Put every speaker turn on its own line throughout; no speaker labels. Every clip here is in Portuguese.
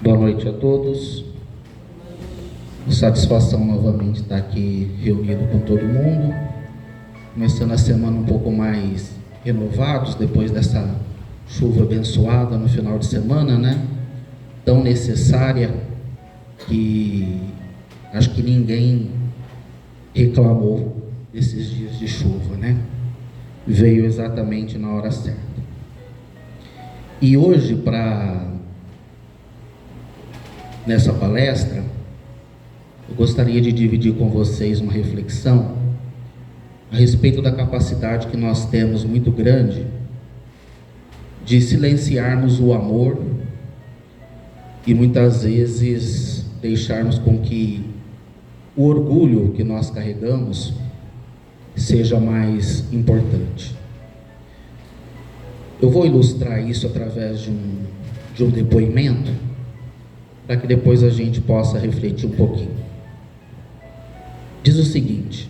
Boa noite a todos. Satisfação novamente estar aqui reunido com todo mundo. Começando a semana um pouco mais renovados depois dessa chuva abençoada no final de semana, né? Tão necessária que acho que ninguém reclamou desses dias de chuva, né? Veio exatamente na hora certa. E hoje, nessa palestra, eu gostaria de dividir com vocês uma reflexão a respeito da capacidade que nós temos muito grande de silenciarmos o amor e muitas vezes deixarmos com que o orgulho que nós carregamos seja mais importante. Eu vou ilustrar isso através de um depoimento, para que depois a gente possa refletir um pouquinho. Diz o seguinte: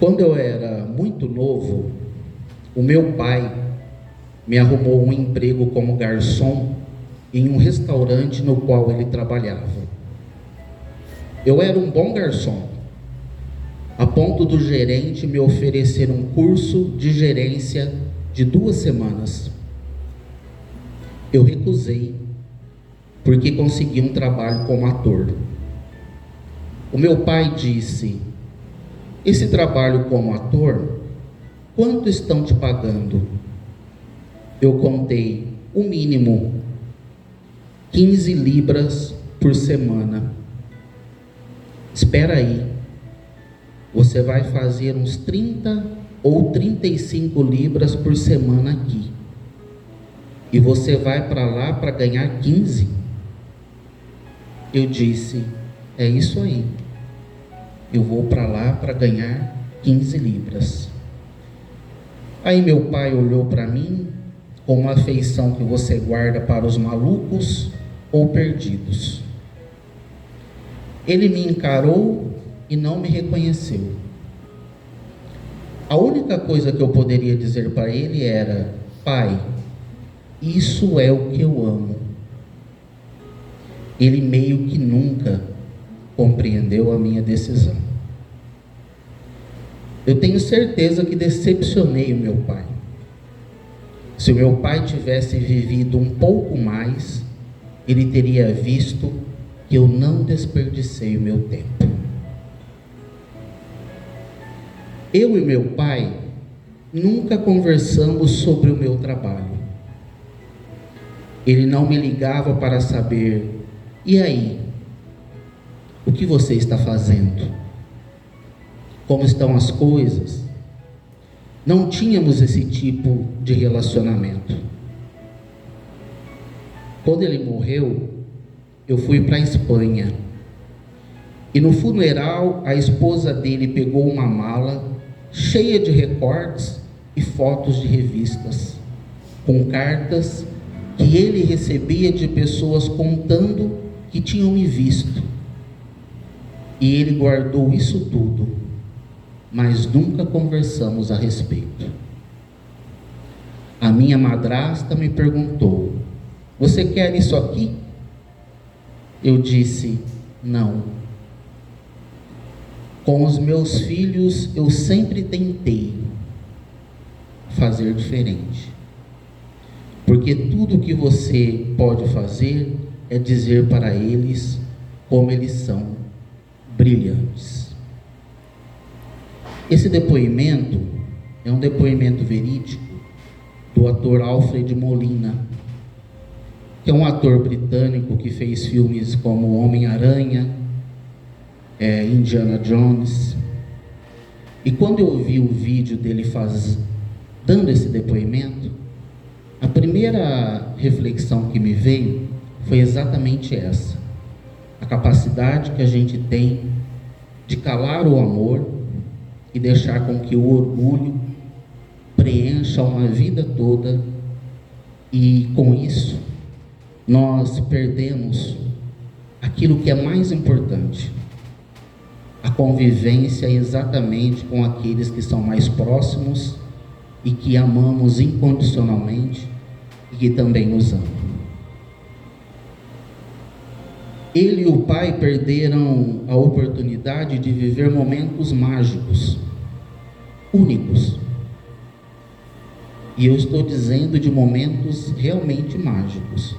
quando eu era muito novo, o meu pai me arrumou um emprego como garçom em um restaurante no qual ele trabalhava. Eu era um bom garçom, a ponto do gerente me oferecer um curso de gerência de 2 semanas. Eu recusei, porque consegui um trabalho como ator. O meu pai disse: esse trabalho como ator, quanto estão te pagando? Eu contei: o mínimo 15 libras por semana. Espera aí, você vai fazer uns 30 ou 35 libras por semana aqui, e você vai para lá para ganhar 15? Eu disse: é isso aí, eu vou para lá para ganhar 15 libras. Aí meu pai olhou para mim com uma afeição que você guarda para os malucos ou perdidos. Ele me encarou e não me reconheceu. A única coisa que eu poderia dizer para ele era: pai, isso é o que eu amo. Ele meio que nunca compreendeu a minha decisão. Eu tenho certeza que decepcionei o meu pai. Se o meu pai tivesse vivido um pouco mais, ele teria visto que eu não desperdicei o meu tempo. Eu e meu pai nunca conversamos sobre o meu trabalho. Ele não me ligava para saber: e aí, o que você está fazendo? Como estão as coisas? Não tínhamos esse tipo de relacionamento. Quando ele morreu, eu fui para a Espanha. E no funeral, a esposa dele pegou uma mala cheia de recortes e fotos de revistas, com cartas que ele recebia de pessoas contando que tinham me visto. E ele guardou isso tudo, mas nunca conversamos a respeito. A minha madrasta me perguntou: você quer isso aqui? Eu disse: não. Com os meus filhos eu sempre tentei fazer diferente, porque tudo que você pode fazer é dizer para eles como eles são brilhantes. Esse depoimento é um depoimento verídico do ator Alfred Molina, que é um ator britânico que fez filmes como Homem-Aranha, Indiana Jones. E quando eu vi o vídeo dele dando esse depoimento, a primeira reflexão que me veio foi exatamente essa: a capacidade que a gente tem de calar o amor e deixar com que o orgulho preencha uma vida toda, e com isso nós perdemos aquilo que é mais importante: a convivência exatamente com aqueles que são mais próximos e que amamos incondicionalmente e que também nos amam. Ele e o pai perderam a oportunidade de viver momentos mágicos, únicos. E eu estou dizendo de momentos realmente mágicos,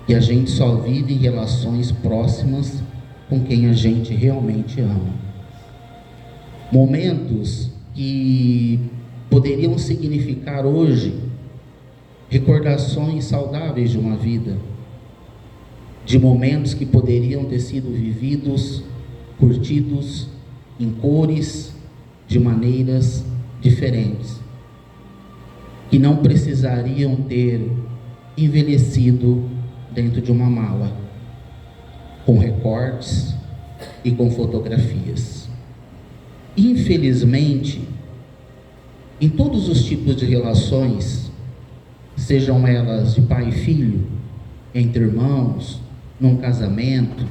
que a gente só vive em relações próximas com quem a gente realmente ama. Momentos que poderiam significar hoje recordações saudáveis de uma vida, de momentos que poderiam ter sido vividos, curtidos em cores, de maneiras diferentes, que não precisariam ter envelhecido dentro de uma mala, com recortes e com fotografias. Infelizmente, em todos os tipos de relações, sejam elas de pai e filho, entre irmãos, num casamento,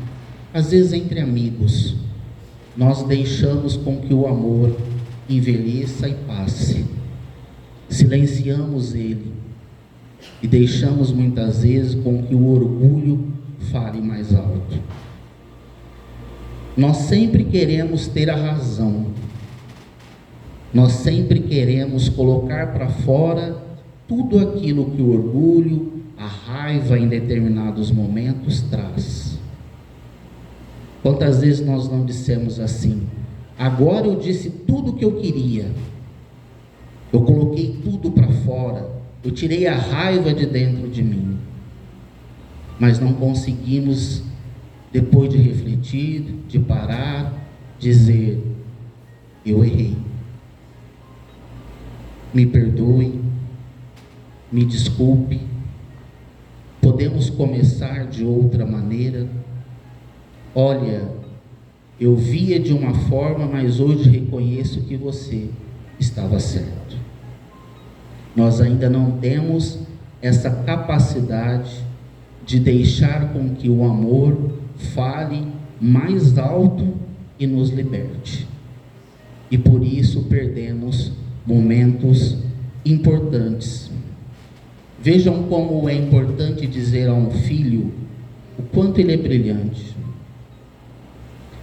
às vezes entre amigos, nós deixamos com que o amor envelheça e passe. Silenciamos ele e deixamos muitas vezes com que o orgulho fale mais alto. Nós sempre queremos ter a razão. Nós sempre queremos colocar para fora tudo aquilo que o orgulho, a raiva em determinados momentos traz. Quantas vezes nós não dissemos assim: agora eu disse tudo o que eu queria, eu coloquei tudo para fora, eu tirei a raiva de dentro de mim, mas não conseguimos, depois de refletir, de parar, dizer: eu errei, me perdoe, me desculpe, podemos começar de outra maneira. Olha, eu via de uma forma, mas hoje reconheço que você estava certo. Nós ainda não temos essa capacidade de deixar com que o amor fale mais alto e nos liberte. E por isso perdemos momentos importantes. Vejam como é importante dizer a um filho o quanto ele é brilhante.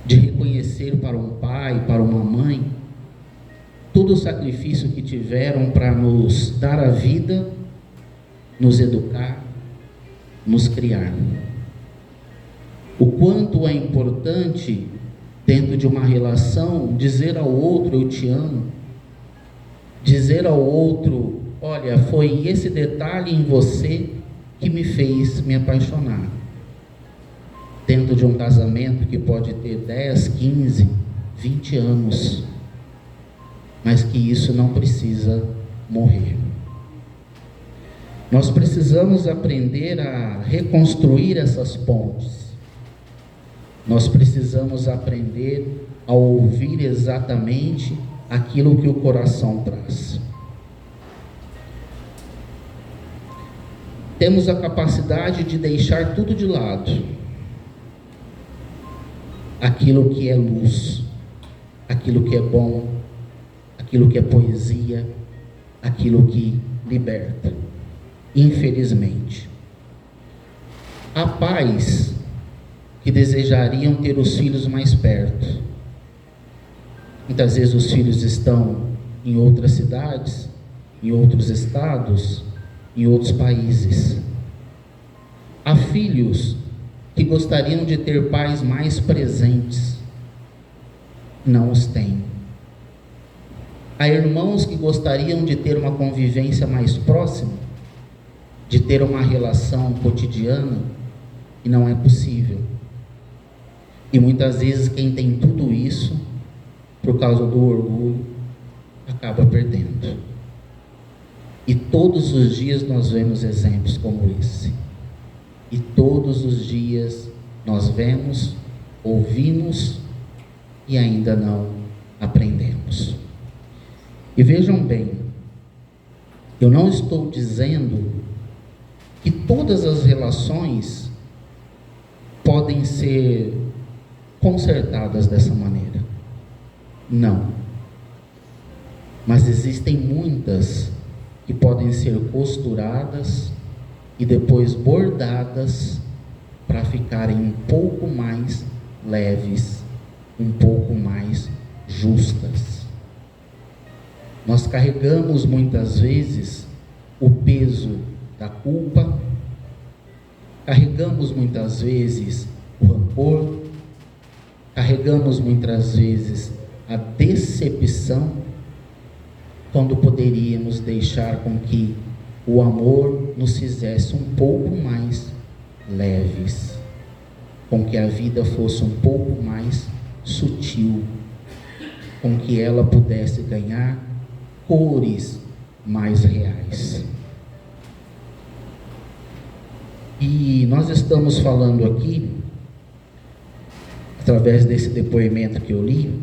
De reconhecer para um pai, para uma mãe, todo o sacrifício que tiveram para nos dar a vida, nos educar, nos criar. O quanto é importante, dentro de uma relação, dizer ao outro: eu te amo. Dizer ao outro: olha, foi esse detalhe em você que me fez me apaixonar. Dentro de um casamento que pode ter 10, 15, 20 anos, mas que isso não precisa morrer. Nós precisamos aprender a reconstruir essas pontes. Nós precisamos aprender a ouvir exatamente aquilo que o coração traz. Temos a capacidade de deixar tudo de lado. Aquilo que é luz, aquilo que é bom, aquilo que é poesia, aquilo que liberta. Infelizmente, há pais que desejariam ter os filhos mais perto. Muitas vezes os filhos estão em outras cidades, em outros estados, em outros países. Há filhos que gostariam de ter pais mais presentes, não os têm. Há irmãos que gostariam de ter uma convivência mais próxima, de ter uma relação cotidiana, e não é possível. E muitas vezes quem tem tudo isso, por causa do orgulho, acaba perdendo. E todos os dias nós vemos exemplos como esse. E todos os dias nós vemos, ouvimos e ainda não aprendemos. E vejam bem, eu não estou dizendo que todas as relações podem ser consertadas dessa maneira. Não. Mas existem muitas que podem ser costuradas e depois bordadas para ficarem um pouco mais leves, um pouco mais justas. Nós carregamos muitas vezes o peso da culpa, carregamos muitas vezes o rancor, carregamos muitas vezes a decepção, quando poderíamos deixar com que o amor nos fizesse um pouco mais leves, com que a vida fosse um pouco mais sutil, com que ela pudesse ganhar cores mais reais. E nós estamos falando aqui, através desse depoimento que eu li,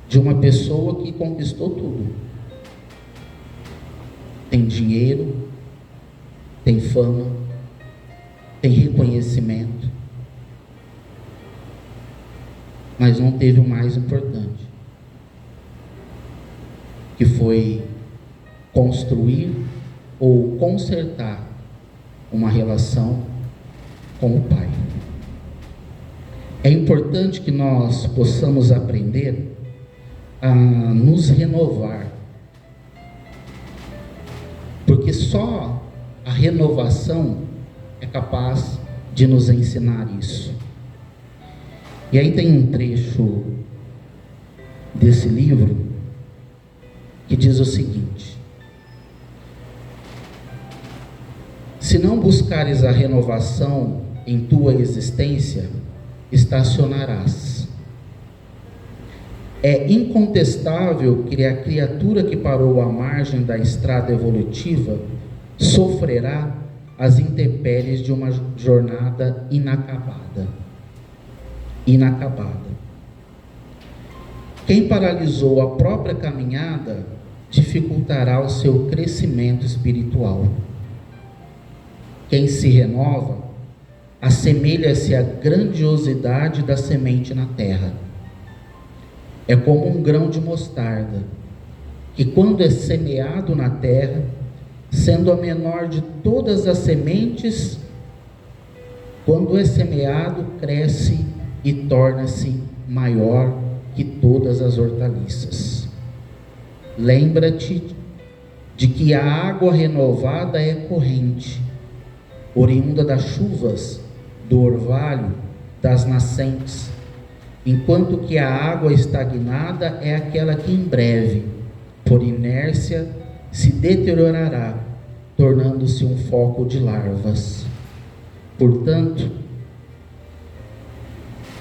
de uma pessoa que conquistou tudo. Tem dinheiro, tem fama, tem reconhecimento, mas não teve o mais importante, que foi construir ou consertar uma relação com o Pai. É importante que nós possamos aprender a nos renovar, porque só a renovação é capaz de nos ensinar isso. E aí tem um trecho desse livro que diz o seguinte: se não buscares a renovação em tua existência, estacionarás. É incontestável que a criatura que parou à margem da estrada evolutiva sofrerá as intempéries de uma jornada inacabada. Quem paralisou a própria caminhada dificultará o seu crescimento espiritual. Quem se renova assemelha-se à grandiosidade da semente na terra. É como um grão de mostarda, que quando é semeado na terra, sendo a menor de todas as sementes, quando é semeado, cresce e torna-se maior que todas as hortaliças. Lembra-te de que a água renovada é corrente, oriunda das chuvas, do orvalho, das nascentes, enquanto que a água estagnada é aquela que em breve, por inércia, se deteriorará, tornando-se um foco de larvas. Portanto,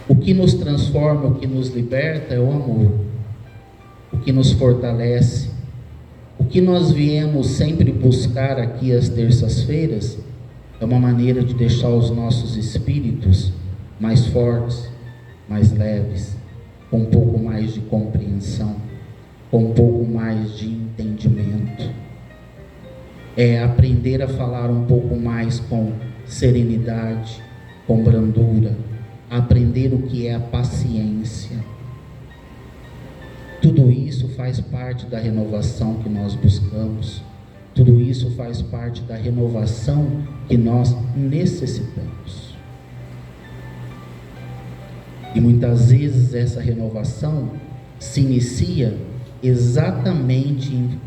o que nos transforma, o que nos liberta é o amor, o que nos fortalece, o que nós viemos sempre buscar aqui às terças-feiras é uma maneira de deixar os nossos espíritos mais fortes, mais leves, com um pouco mais de compreensão, com um pouco mais de entendimento. É aprender a falar um pouco mais com serenidade, com brandura, aprender o que é a paciência. Tudo isso faz parte da renovação que nós buscamos, tudo isso faz parte da renovação que nós necessitamos. E muitas vezes essa renovação se inicia exatamente em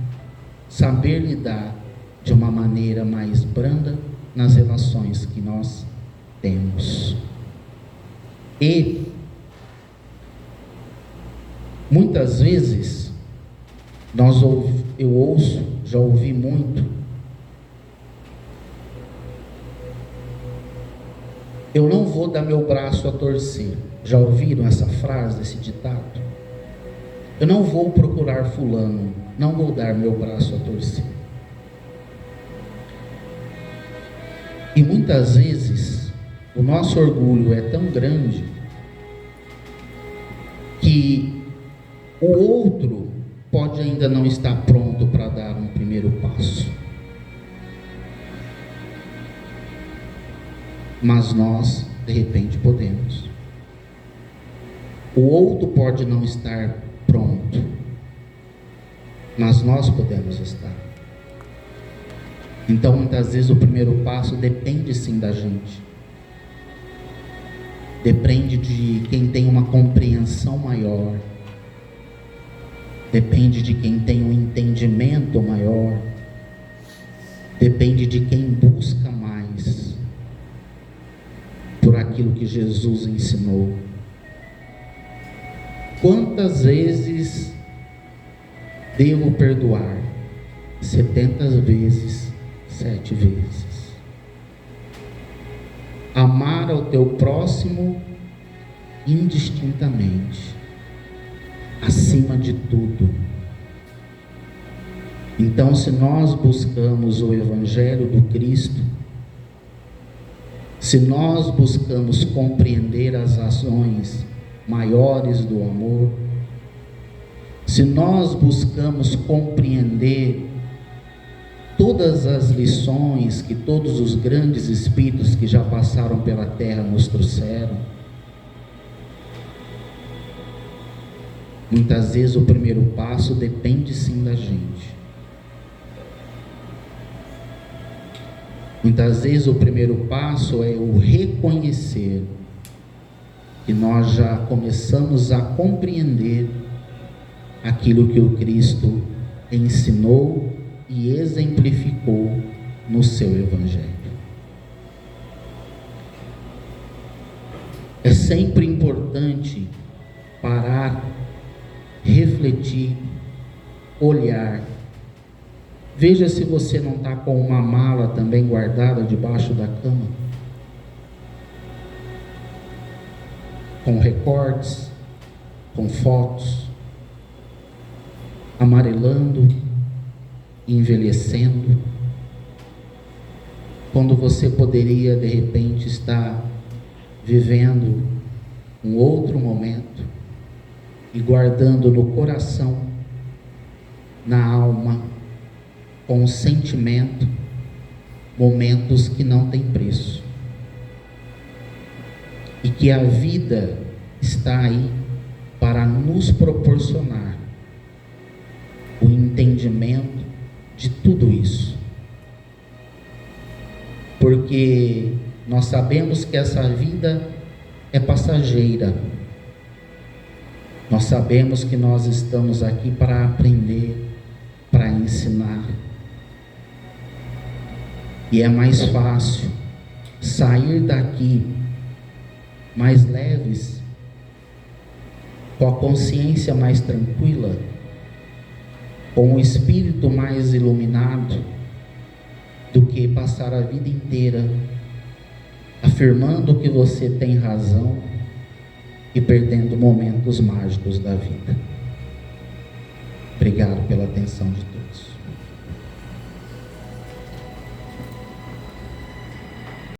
saber lidar de uma maneira mais branda nas relações que nós temos. E muitas vezes já ouvi muito: eu não vou dar meu braço a torcer. Já ouviram essa frase, esse ditado? Eu não vou procurar fulano, não vou dar meu braço a torcer. E muitas vezes o nosso orgulho é tão grande que o outro pode ainda não estar pronto para dar um primeiro passo, mas nós de repente podemos. O outro pode não estar pronto, mas nós podemos estar. Então muitas vezes o primeiro passo depende sim da gente. depende de quem tem uma compreensão maior, depende de quem tem um entendimento maior, depende de quem busca mais por aquilo que Jesus ensinou. Quantas vezes devo perdoar? 70 vezes, 7 vezes. Amar ao teu próximo indistintamente, acima de tudo. Então, se nós buscamos o Evangelho do Cristo, se nós buscamos compreender as ações maiores do amor, se nós buscamos compreender todas as lições que todos os grandes espíritos que já passaram pela terra nos trouxeram, muitas vezes o primeiro passo depende sim da gente. Muitas vezes o primeiro passo é o reconhecer que nós já começamos a compreender aquilo que o Cristo ensinou e exemplificou no seu Evangelho. É sempre importante parar, refletir, olhar. Veja se você não está com uma mala também guardada debaixo da cama, com recortes, com fotos, amarelando, envelhecendo, quando você poderia de repente estar vivendo um outro momento e guardando no coração, na alma, com o sentimento, momentos que não têm preço, e que a vida está aí para nos proporcionar o entendimento de tudo isso, porque nós sabemos que essa vida é passageira, nós sabemos que nós estamos aqui para aprender, para ensinar, e é mais fácil sair daqui mais leves, com a consciência mais tranquila, com o espírito mais iluminado, do que passar a vida inteira afirmando que você tem razão e perdendo momentos mágicos da vida. Obrigado pela atenção de todos.